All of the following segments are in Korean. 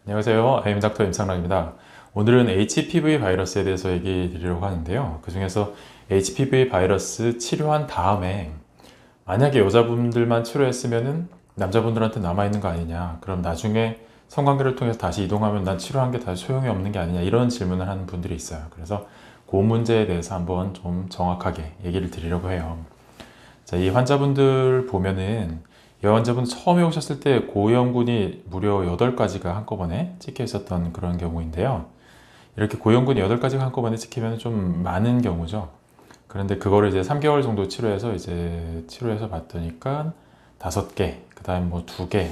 안녕하세요. 아이엠닥터 임상락입니다. 오늘은 HPV 바이러스에 대해서 얘기 드리려고 하는데요. 그 중에서 HPV 바이러스 치료한 다음에 만약에 여자분들만 치료했으면은 남자분들한테 남아있는 거 아니냐. 그럼 나중에 성관계를 통해서 다시 이동하면 난 치료한 게 다시 소용이 없는 게 아니냐. 이런 질문을 하는 분들이 있어요. 그래서 그 문제에 대해서 한번 좀 정확하게 얘기를 드리려고 해요. 자, 이 환자분들 보면은 이 환자분 처음에 오셨을 때 고형군이 무려 8가지가 한꺼번에 찍혀 있었던 그런 경우인데요. 이렇게 고형군이 8가지가 한꺼번에 찍히면 좀 많은 경우죠. 그런데 그거를 이제 3개월 정도 치료해서 봤더니까 5개, 그 다음 뭐 2개,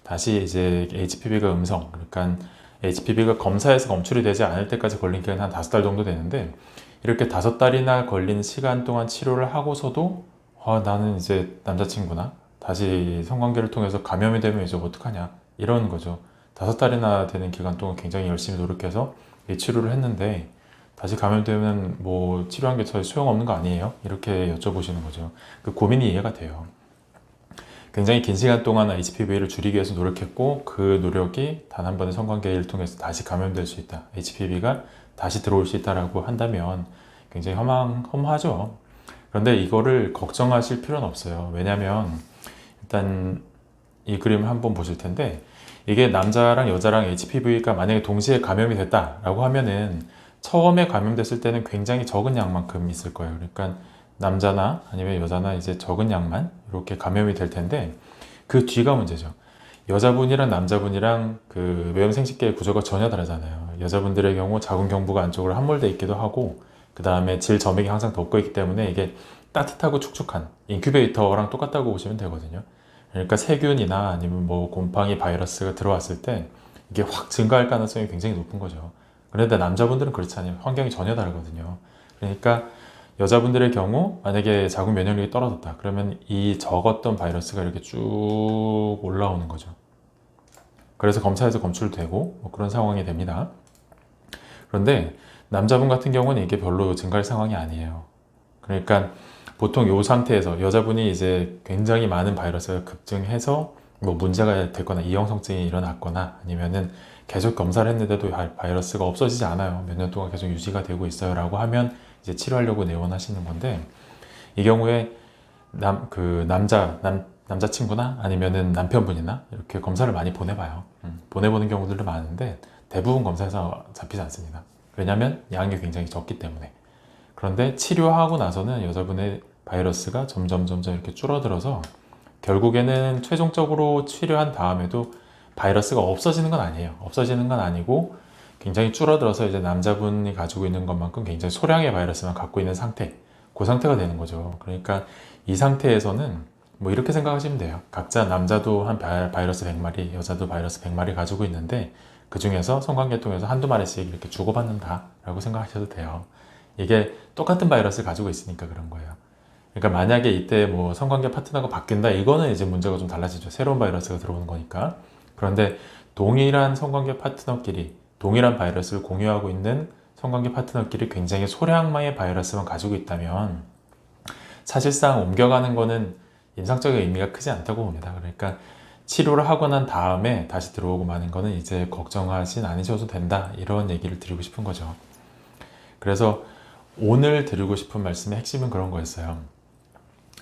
다시 이제 HPV가 음성, 그러니까 HPV가 검사에서 검출이 되지 않을 때까지 걸린 기간이 한 5달 정도 되는데 이렇게 5달이나 걸린 시간 동안 치료를 하고서도 나는 이제 남자친구나 다시 성관계를 통해서 감염이 되면 이제 어떡하냐 이런 거죠. 5달이나 되는 기간 동안 굉장히 열심히 노력해서 이 치료를 했는데 다시 감염되면 뭐 치료한 게 더 소용없는 거 아니에요? 이렇게 여쭤보시는 거죠. 그 고민이 이해가 돼요. 굉장히 긴 시간 동안 HPV를 줄이기 위해서 노력했고 그 노력이 단 한 번의 성관계를 통해서 다시 감염될 수 있다. HPV가 다시 들어올 수 있다라고 한다면 굉장히 허무하죠. 그런데 이거를 걱정하실 필요는 없어요. 왜냐하면 일단 이 그림을 한번 보실 텐데 이게 남자랑 여자랑 HPV가 만약에 동시에 감염이 됐다라고 하면은 처음에 감염됐을 때는 굉장히 적은 양만큼 있을 거예요. 그러니까 남자나 아니면 여자나 이제 적은 양만 이렇게 감염이 될 텐데 그 뒤가 문제죠. 여자분이랑 남자분이랑 그 외형 생식계의 구조가 전혀 다르잖아요. 여자분들의 경우 자궁 경부가 안쪽으로 함몰돼 있기도 하고 그 다음에 질 점액이 항상 덮고 있기 때문에 이게 따뜻하고 축축한 인큐베이터랑 똑같다고 보시면 되거든요. 그러니까 세균이나 아니면 뭐 곰팡이 바이러스가 들어왔을 때 이게 확 증가할 가능성이 굉장히 높은 거죠. 그런데 남자분들은 그렇지 않아요. 환경이 전혀 다르거든요. 그러니까 여자분들의 경우 만약에 자궁 면역력이 떨어졌다. 그러면 이 적었던 바이러스가 이렇게 쭉 올라오는 거죠. 그래서 검사에서 검출되고 뭐 그런 상황이 됩니다. 그런데 남자분 같은 경우는 이게 별로 증가할 상황이 아니에요. 그러니까 보통 이 상태에서 여자분이 이제 굉장히 많은 바이러스가 급증해서 뭐 문제가 됐거나 이형성증이 일어났거나 아니면은 계속 검사를 했는데도 바이러스가 없어지지 않아요. 몇 년 동안 계속 유지가 되고 있어요. 라고 하면 이제 치료하려고 내원하시는 건데 이 경우에 남자친구나 아니면은 남편분이나 이렇게 검사를 많이 보내봐요. 보내보는 경우들도 많은데 대부분 검사에서 잡히지 않습니다. 왜냐하면 양이 굉장히 적기 때문에. 그런데 치료하고 나서는 여자분의 바이러스가 점점 이렇게 줄어들어서 결국에는 최종적으로 치료한 다음에도 바이러스가 없어지는 건 아니에요. 없어지는 건 아니고 굉장히 줄어들어서 이제 남자분이 가지고 있는 것만큼 굉장히 소량의 바이러스만 갖고 있는 상태, 그 상태가 되는 거죠. 그러니까 이 상태에서는 뭐 이렇게 생각하시면 돼요. 각자 남자도 한 바이러스 100마리, 여자도 바이러스 100마리 가지고 있는데 그 중에서 성관계 통해서 한두 마리씩 이렇게 주고받는다라고 생각하셔도 돼요. 이게 똑같은 바이러스를 가지고 있으니까 그런 거예요. 그러니까 만약에 이때 뭐 성관계 파트너가 바뀐다, 이거는 이제 문제가 좀 달라지죠. 새로운 바이러스가 들어오는 거니까. 그런데 동일한 성관계 파트너끼리 동일한 바이러스를 공유하고 있는 성관계 파트너끼리 굉장히 소량만의 바이러스만 가지고 있다면 사실상 옮겨가는 거는 임상적인 의미가 크지 않다고 봅니다. 그러니까 치료를 하고 난 다음에 다시 들어오고 마는 거는 이제 걱정하진 않으셔도 된다. 이런 얘기를 드리고 싶은 거죠. 그래서 오늘 드리고 싶은 말씀의 핵심은 그런 거였어요.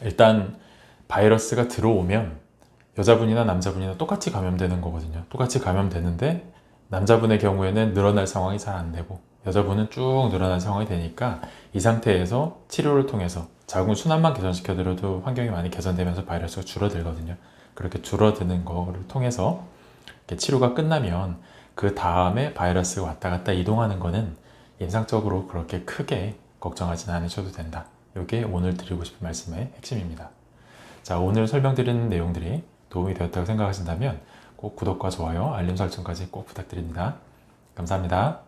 일단 바이러스가 들어오면 여자분이나 남자분이나 똑같이 감염되는 거거든요. 똑같이 감염되는데 남자분의 경우에는 늘어날 상황이 잘 안 되고 여자분은 쭉 늘어날 상황이 되니까 이 상태에서 치료를 통해서 자궁 순환만 개선시켜드려도 환경이 많이 개선되면서 바이러스가 줄어들거든요. 그렇게 줄어드는 거를 통해서 치료가 끝나면 그 다음에 바이러스가 왔다 갔다 이동하는 거는 임상적으로 그렇게 크게 걱정하진 않으셔도 된다. 이게 오늘 드리고 싶은 말씀의 핵심입니다. 자, 오늘 설명드리는 내용들이 도움이 되었다고 생각하신다면 꼭 구독과 좋아요, 알림 설정까지 꼭 부탁드립니다. 감사합니다.